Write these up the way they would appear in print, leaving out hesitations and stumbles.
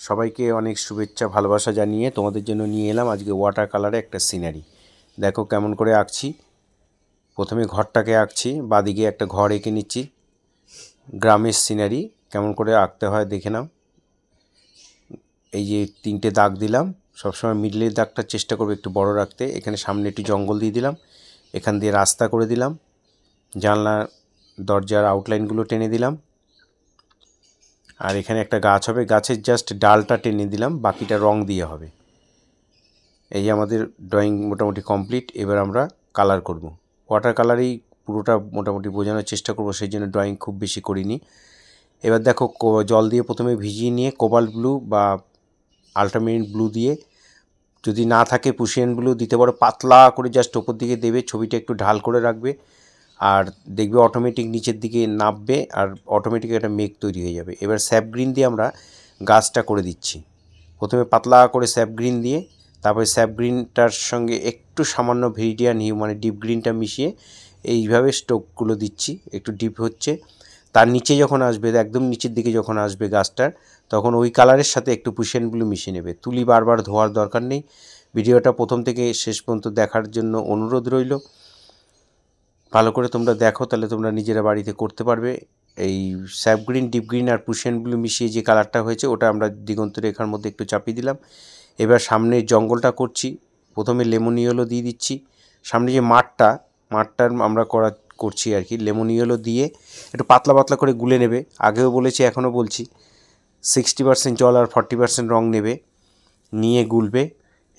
সবাইকে অনেক শুভেচ্ছা ভালোবাসা জানিয়ে তোমাদের জন্য নিয়ে এলাম আজকে ওয়াটার কালারে একটা সিনারি। দেখো কেমন করে আঁকছি। প্রথমে ঘরটাকে আঁকছি, বাদিকে একটা ঘর এঁকে নিচ্ছি। গ্রামের সিনারি কেমন করে আঁকতে হয় দেখে নাও। এই যে 3টে দাগ দিলাম, সবসময় মিডলের দাগটার চেষ্টা করবো একটু বড় রাখতে। এখানে সামনে একটু জঙ্গল দিয়ে দিলাম, এখান দিয়ে রাস্তা করে দিলাম, জানলা দরজার আউটলাইনগুলো টেনে দিলাম। আর এখানে একটা গাছ হবে, গাছের জাস্ট ডালটা টেনে দিলাম, বাকিটা রং দিয়ে হবে। এই আমাদের ড্রয়িং মোটামুটি কমপ্লিট। এবার আমরা কালার করব। ওয়াটার কালারেই পুরোটা মোটামুটি বোঝানোর চেষ্টা করব, সেই জন্য ড্রয়িং খুব বেশি করিনি। এবার দেখো জল দিয়ে প্রথমে ভিজিয়ে নিয়ে কোবাল্ট ব্লু বা আল্ট্রামেরিন ব্লু দিয়ে, যদি না থাকে পুশিয়ান ব্লু দিতে পারো, পাতলা করে জাস্ট ওপর দিকে দেবে, ছবিটা একটু ঢাল করে রাখবে, আর দেখবে অটোমেটিক নিচের দিকে নামবে আর অটোমেটিক একটা মেঘ তৈরি হয়ে যাবে। এবার স্যাপ গ্রিন দিয়ে আমরা গাছটা করে দিচ্ছি। প্রথমে পাতলা করে স্যাপ গ্রিন দিয়ে, তারপরে স্যাপ গ্রিনটার সঙ্গে একটু সামান্য ভেরিডিয়ান হিউ মানে ডিপ গ্রিনটা মিশিয়ে এইভাবে স্ট্রোকগুলো দিচ্ছি। একটু ডিপ হচ্ছে, তার নিচে যখন আসবে, একদম নিচের দিকে যখন আসবে গাছটার, তখন ওই কালারের সাথে একটু পুশিয়ান ব্লু মিশিয়ে নেবে। তুলি বারবার ধোয়ার দরকার নেই। ভিডিওটা প্রথম থেকে শেষ পর্যন্ত দেখার জন্য অনুরোধ রইল। ভালো করে তোমরা দেখো, তাহলে তোমরা নিজেরা বাড়িতে করতে পারবে। এই স্যাপ গ্রিন, ডিপ গ্রিন আর পুশিয়ান ব্লু মিশিয়ে যে কালারটা হয়েছে, ওটা আমরা দিগন্ত রেখার মধ্যে একটু চাপিয়ে দিলাম। এবার সামনে জঙ্গলটা করছি, প্রথমে লেমন ইয়েলো দিয়ে দিচ্ছি। সামনে যে মাঠটার আমরা করছি আর কি, লেমন ইয়েলো দিয়ে একটু পাতলা পাতলা করে গুলে নেবে। আগেও বলেছি, এখনও বলছি, 60% জল আর 40% রং নেবে, নিয়ে গুলবে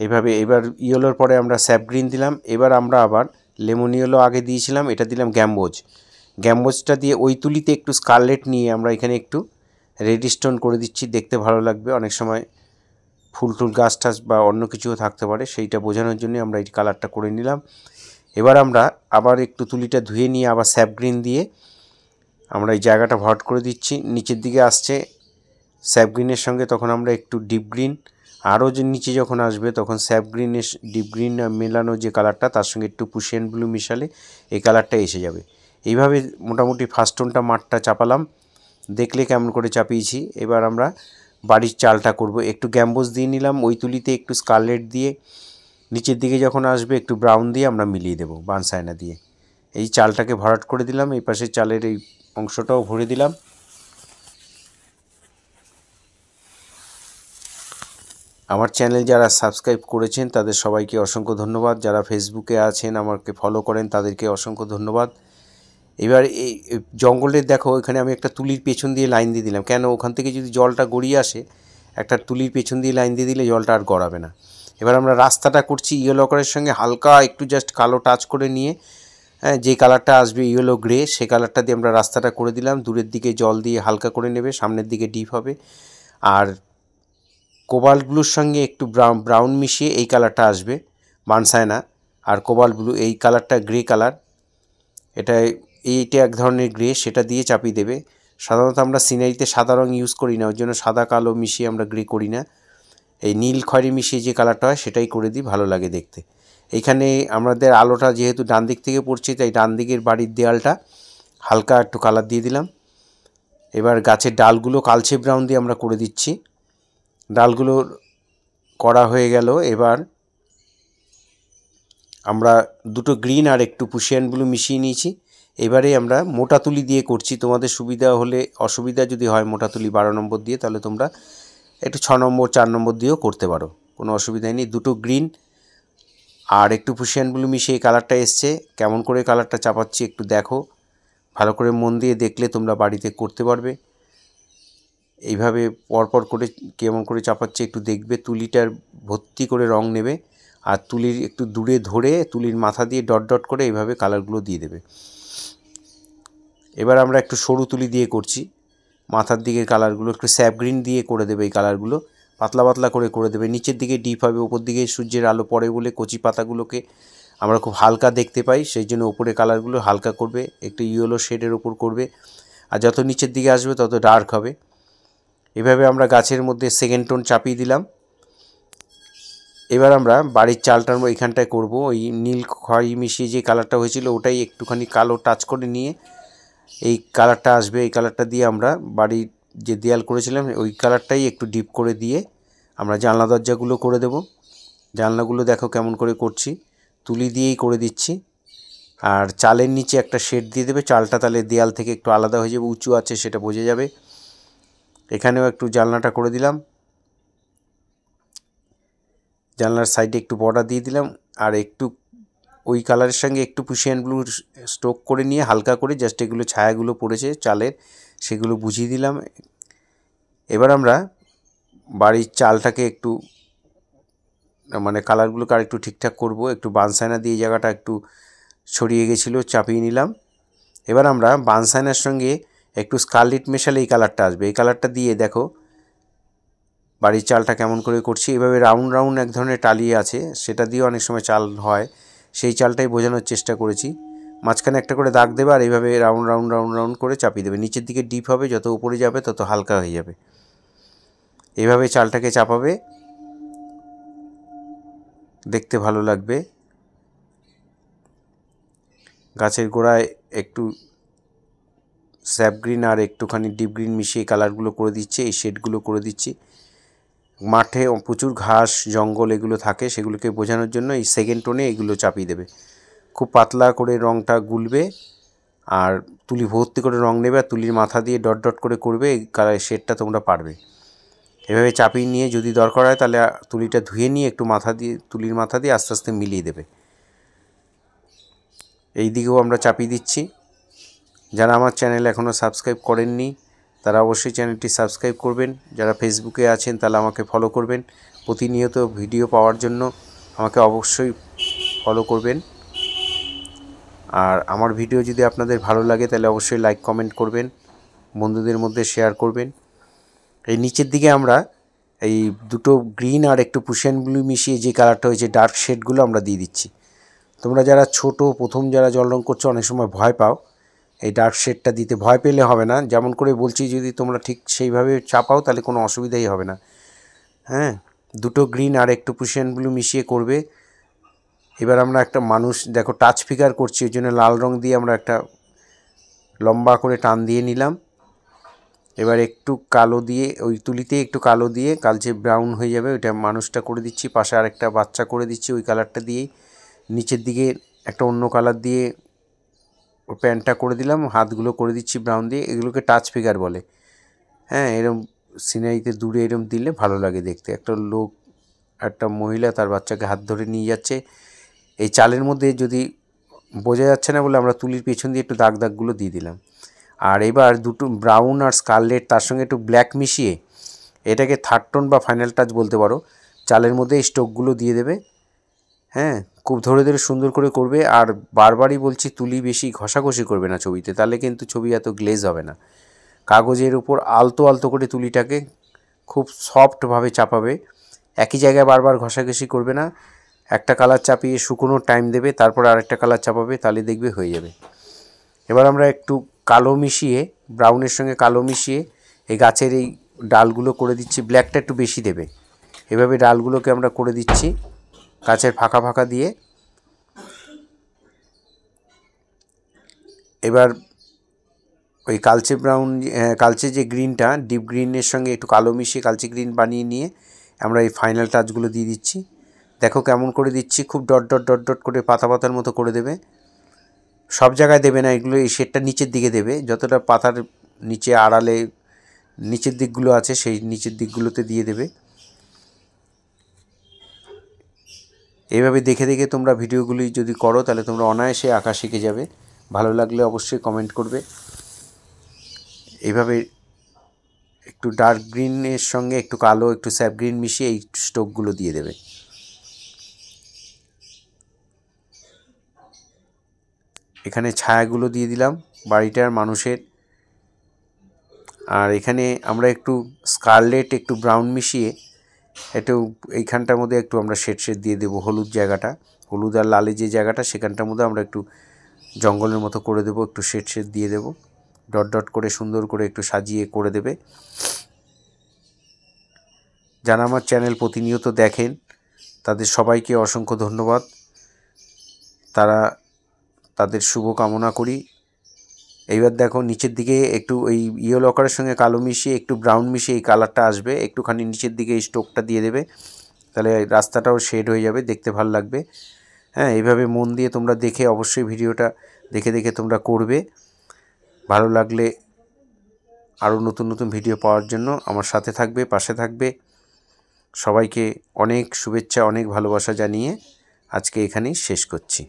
এভাবে। এবার ইয়েলোর পরে আমরা স্যাপ গ্রিন দিলাম। এবার আমরা আবার লেমন ইয়েলো আগে দিয়েছিলাম, এটা দিলাম গ্যাম্বোজটা দিয়ে ওই তুলিতে একটু স্কারলেট নিয়ে আমরা এখানে একটু রেড স্টোন করে দিচ্ছি, দেখতে ভালো লাগবে। অনেক সময় ফুল গাছ টাছ বা অন্য কিছুও থাকতে পারে, সেইটা বোঝানোর জন্য আমরা এই কালারটা করে নিলাম। এবার আমরা আবার একটু তুলিটা ধুয়ে নিয়ে আবার স্যাপ গ্রিন দিয়ে আমরা এই জায়গাটা ভরাট করে দিচ্ছি। নিচের দিকে আসছে স্যাপ গ্রিনের সঙ্গে, তখন আমরা একটু ডিপ গ্রিন, আরও যে নিচে যখন আসবে তখন স্যাপ গ্রিনের ডিপ গ্রিন মেলানো যে কালারটা, তার সঙ্গে একটু পুশিয়ান ব্লু মিশালে এই কালারটা এসে যাবে। এইভাবে মোটামুটি ফার্স্ট টোনটা মাঠটা চাপালাম, দেখলে কেমন করে চাপিয়েছি। এবার আমরা বাড়ির চালটা করব। একটু গ্যাম্বোজ দিয়ে নিলাম, ওই তুলিতে একটু স্কারলেট দিয়ে, নিচের দিকে যখন আসবে একটু ব্রাউন দিয়ে আমরা মিলিয়ে দেবো বানসায়না দিয়ে। এই চালটাকে ভরাট করে দিলাম, এই পাশে চালের এই অংশটাও ভরে দিলাম। আমার চ্যানেল যারা সাবস্ক্রাইব করেছেন তাদের সবাইকে অসংখ্য ধন্যবাদ। যারা ফেসবুকে আছেন আমাকে ফলো করেন তাদেরকে অসংখ্য ধন্যবাদ। এবার এই জঙ্গলের দেখো, এখানে আমি একটা তুলির পেছন দিয়ে লাইন দিয়ে দিলাম। কেন, ওখান থেকে যদি জলটা গড়িয়ে আসে, একটা তুলির পেছন দিয়ে লাইন দিয়ে দিলে জলটা আর গড়াবে না। এবার আমরা রাস্তাটা করছি ইয়েলো কালারের সঙ্গে হালকা একটু জাস্ট কালো টাচ করে নিয়ে, যে কালারটা আসবে ইয়েলো গ্রে, সে কালারটা দিয়ে আমরা রাস্তাটা করে দিলাম। দূরের দিকে জল দিয়ে হালকা করে নেবে, সামনের দিকে ডিপ হবে। আর কোবাল্ট ব্লুর সঙ্গে একটু ব্রাউন মিশিয়ে এই কালারটা আসবে বানসায়না। আর কোবাল্ট ব্লু, এই কালারটা গ্রে কালার, এইটা এক ধরনের গ্রে, সেটা দিয়ে চাপিয়ে দেবে। সাধারণত আমরা সিনারিতে সাদা রং ইউজ করি না, ওই জন্য সাদা কালো মিশিয়ে আমরা গ্রে করি না। এই নীল খয়েরি মিশিয়ে যে কালারটা হয় সেটাই করে দিই, ভালো লাগে দেখতে। এইখানে আমাদের আলোটা যেহেতু ডান দিক থেকে পড়ছে, তাই ডান দিকের বাড়ির দেয়ালটা হালকা একটু কালার দিয়ে দিলাম। এবার গাছের ডালগুলো কালচে ব্রাউন দিয়ে আমরা করে দিচ্ছি। ডালগুলো করা হয়ে গেল। এবার আমরা দুটো গ্রিন আর একটু পুশিয়ান ব্লু মিশিয়ে নিয়েছি। এবারে আমরা মোটা তুলি দিয়ে করছি। তোমাদের সুবিধা হলে, অসুবিধা যদি হয় মোটা তুলি 12 নম্বর দিয়ে, তাহলে তোমরা একটু 6 নম্বর 4 নম্বর দিয়েও করতে পারো, কোনো অসুবিধা নেই। দুটো গ্রিন আর একটু পুশিয়ান ব্লু মিশিয়ে এই কালারটা এসছে। কেমন করে কালারটা চাপাচ্ছি একটু দেখো, ভালো করে মন দিয়ে দেখলে তোমরা বাড়িতে করতে পারবে। এইভাবে পরপর করে কেমন করে চাপাচ্ছে একটু দেখবে। তুলিটার ভর্তি করে রং নেবে, আর তুলির একটু দূরে ধরে তুলির মাথা দিয়ে ডট ডট করে এইভাবে কালারগুলো দিয়ে দেবে। এবার আমরা একটু সরু তুলি দিয়ে করছি, মাথার দিকের কালারগুলো একটু স্যাপ গ্রিন দিয়ে করে দেবে। এই কালারগুলো পাতলা পাতলা করে দেবে, নিচের দিকে ডিপ হবে, ওপর দিকে সূর্যের আলো পড়ে বলে কচি পাতাগুলোকে আমরা খুব হালকা দেখতে পাই, সেই জন্য ওপরে কালারগুলো হালকা করবে, একটু ইয়েলো শেডের ওপর করবে। আর যত নিচের দিকে আসবে তত ডার্ক হবে। এভাবে আমরা গাছের মধ্যে সেকেন্ড টোন চাপিয়ে দিলাম। এবার আমরা বাড়ির চালটার এইখানটায় করব। ওই নীল খয়েরি মিশিয়ে যে কালারটা হয়েছিল ওটাই একটুখানি কালো টাচ করে নিয়ে এই কালারটা আসবে, এই কালারটা দিয়ে আমরা বাড়ির যে দেয়াল করেছিলাম ওই কালারটাই একটু ডিপ করে দিয়ে আমরা জানলা দরজাগুলো করে দেব। জানলাগুলো দেখো কেমন করে করছি, তুলি দিয়েই করে দিচ্ছি। আর চালের নিচে একটা শেড দিয়ে দেবে, চালটা তাহলে দেয়াল থেকে একটু আলাদা হয়ে যাবে, উঁচু আছে সেটা বোঝা যাবে। এখানেও একটু জানলাটা করে দিলাম, জানলার সাইডে একটু বর্ডার দিয়ে দিলাম। আর একটু ওই কালারের সঙ্গে একটু পুশিয়ান ব্লু স্ট্রোক করে নিয়ে হালকা করে জাস্ট এগুলো ছায়াগুলো পড়েছে চালের, সেগুলো বুঝিয়ে দিলাম। এবার আমরা বাড়ির চালটাকে একটু মানে কালারগুলোকে আর একটু ঠিকঠাক করব। একটু বানসাইনা দিয়ে জায়গাটা একটু ছড়িয়ে গেছিলো, চাপিয়ে নিলাম। এবার আমরা বানসাইনার সঙ্গে একটু স্কারলেট মেশালে এই কালারটা আসবে। এই কালারটা দিয়ে দেখো বাড়ির চালটা কেমন করে করছি। এভাবে রাউন্ড রাউন্ড এক ধরনের টালি আছে, সেটা দিয়ে অনেক সময় চাল হয়, সেই চালটাই বোঝানোর চেষ্টা করেছি। মাঝখানে একটা করে দাগ দেবে আর এইভাবে রাউন্ড রাউন্ড রাউন্ড রাউন্ড করে চাপিয়ে দেবে। নিচের দিকে ডিপ হবে, যত উপরে যাবে তত হালকা হয়ে যাবে। এইভাবে চালটাকে চাপাবে, দেখতে ভালো লাগবে। গাছের গোড়ায় একটু স্যাপ গ্রিন আর একটুখানি ডিপ গ্রিন মিশিয়ে কালারগুলো করে দিচ্ছে, এই শেডগুলো করে দিচ্ছি। মাঠে প্রচুর ঘাস জঙ্গল এগুলো থাকে, সেগুলোকে বোঝানোর জন্য এই সেকেন্ড টোনে এগুলো চাপিয়ে দেবে। খুব পাতলা করে রঙটা গুলবে আর তুলি ভর্তি করে রঙ নেবে আর তুলির মাথা দিয়ে ডট ডট করে করবে। এই কালারের শেডটা তোমরা পারবে। এভাবে চাপিয়ে নিয়ে যদি দরকার হয় তাহলে তুলিটা ধুয়ে নিয়ে একটু মাথা দিয়ে তুলির মাথা দিয়ে আস্তে আস্তে মিলিয়ে দেবে। এই দিকেও আমরা চাপিয়ে দিচ্ছি। যারা আমার চ্যানেল এখনও সাবস্ক্রাইব করেননি তারা অবশ্যই চ্যানেলটি সাবস্ক্রাইব করবেন। যারা ফেসবুকে আছেন তাহলে আমাকে ফলো করবেন। প্রতিনিয়ত ভিডিও পাওয়ার জন্য আমাকে অবশ্যই ফলো করবেন। আর আমার ভিডিও যদি আপনাদের ভালো লাগে তাহলে অবশ্যই লাইক কমেন্ট করবেন, বন্ধুদের মধ্যে শেয়ার করবেন। এই নিচের দিকে আমরা এই দুটো গ্রিন আর একটু পুশিয়ান ব্লু মিশিয়ে যে কালারটা হয়েছে ডার্ক শেডগুলো আমরা দিয়ে দিচ্ছি। তোমরা যারা ছোট প্রথম যারা জল রঙ করছো অনেক সময় ভয় পাও, এই ডার্ক শেডটা দিতে ভয় পেলে হবে না। যেমন করে বলছি যদি তোমরা ঠিক সেইভাবে চাপাও তাহলে কোনো অসুবিধাই হবে না। হ্যাঁ, দুটো গ্রিন আর একটু পুশিয়ান ব্লু মিশিয়ে করবে। এবার আমরা একটা মানুষ দেখো টাচ ফিগার করছি, ওই জন্য লাল রঙ দিয়ে আমরা একটা লম্বা করে টান দিয়ে নিলাম। এবার একটু কালো দিয়ে ওই তুলিতে একটু কালো দিয়ে কালচে ব্রাউন হয়ে যাবে, ওইটা মানুষটা করে দিচ্ছি। পাশে আরেকটা বাচ্চা করে দিচ্ছি ওই কালারটা দিয়েই। নিচের দিকে একটা অন্য কালার দিয়ে ওর প্যান্টটা করে দিলাম, হাতগুলো করে দিচ্ছি ব্রাউন দিয়ে। এগুলোকে টাচ ফিগার বলে। হ্যাঁ, এরম সিনারিতে দূরে এরম দিলে ভালো লাগে দেখতে। একটা লোক একটা মহিলা তার বাচ্চাকে হাত ধরে নিয়ে যাচ্ছে। এই চালের মধ্যে যদি বোঝা যাচ্ছে না বলে আমরা তুলির পেছন দিয়ে একটু দাগ দাগগুলো দিয়ে দিলাম। আর এবার দুটো ব্রাউন আর স্কারলেট তার সঙ্গে একটু ব্ল্যাক মিশিয়ে এটাকে থার্ড টোন বা ফাইনাল টাচ বলতে পারো, চালের মধ্যে এই স্ট্রোকগুলো দিয়ে দেবে। হ্যাঁ, খুব ধরে ধরে সুন্দর করে করবে। আর বারবারই বলছি তুলি বেশি ঘষাঘষি করবে না ছবিতে, তাহলে কিন্তু ছবি এত গ্লেজ হবে না। কাগজের উপর আলতো আলতো করে তুলিটাকে খুব সফটভাবে চাপাবে, একই জায়গায় বারবার ঘষাঘষি করবে না। একটা কালার চাপিয়ে শুকোনোর টাইম দেবে, তারপর আরেকটা কালার চাপাবে, তাহলে দেখবে হয়ে যাবে। এবার আমরা একটু কালো মিশিয়ে ব্রাউনের সঙ্গে কালো মিশিয়ে এই গাছের এই ডালগুলো করে দিচ্ছি। ব্ল্যাকটা একটু বেশি দেবে। এভাবে ডালগুলোকে আমরা করে দিচ্ছি গাছের ফাঁকা ফাঁকা দিয়ে। এবার ওই কালচে ব্রাউন কালচে যে গ্রিনটা ডিপ গ্রিনের সঙ্গে একটু কালো মিশিয়ে কালচে গ্রিন বানিয়ে নিয়ে আমরা এই ফাইনাল টাচগুলো দিয়ে দিচ্ছি। দেখো কেমন করে দিচ্ছি, খুব ডট ডট ডট ডট করে পাতা পাতার মতো করে দেবে। সব জায়গায় দেবে না এগুলো, এই শেডটা নিচের দিকে দেবে, যতটা পাতার নিচে আড়ালে নিচের দিকগুলো আছে সেই নিচের দিকগুলোতে দিয়ে দেবে। এইভাবে দেখে দেখে তোমরা ভিডিওগুলি যদি করো তাহলে তোমরা অনায়াসে আঁকা শিখে যাবে। ভালো লাগলে অবশ্যই কমেন্ট করবে। এইভাবে একটু ডার্ক গ্রিনের সঙ্গে একটু কালো একটু স্যাপ গ্রিন মিশিয়ে এই স্ট্রোকগুলো দিয়ে দেবে। এখানে ছায়াগুলো দিয়ে দিলাম বাড়িটার মানুষের। আর এখানে আমরা একটু স্কারলেট একটু ব্রাউন মিশিয়ে একটু এইখানটার মধ্যে একটু আমরা শেড শেড দিয়ে দেবো। হলুদ জায়গাটা, হলুদ আর লালে যে জায়গাটা সেখানটার মধ্যে আমরা একটু জঙ্গলের মতো করে দেবো, একটু শেড শেড দিয়ে দেবো। ডট ডট করে সুন্দর করে একটু সাজিয়ে করে দেবে। যারা আমার চ্যানেল প্রতিনিয়ত দেখেন তাদের সবাইকে অসংখ্য ধন্যবাদ। তাদের শুভ কামনা করি এইবার দেখো নিচের দিকে একটু এই ইয়েলো কালারের সঙ্গে কালো মিশিয়ে একটু ব্রাউন মিশিয়ে এই কালারটা আসবে, একটুখানি নিচের দিকে এই স্ট্রোকটা দিয়ে দেবে, তাহলে রাস্তাটাও শেড হয়ে যাবে, দেখতে ভালো লাগবে। হ্যাঁ, এইভাবে মন দিয়ে তোমরা দেখে অবশ্যই ভিডিওটা দেখে তোমরা করবে। ভালো লাগলে আরও নতুন নতুন ভিডিও পাওয়ার জন্য আমার সাথে থাকবে, পাশে থাকবে। সবাইকে অনেক শুভেচ্ছা, অনেক ভালোবাসা জানিয়ে আজকে এখানেই শেষ করছি।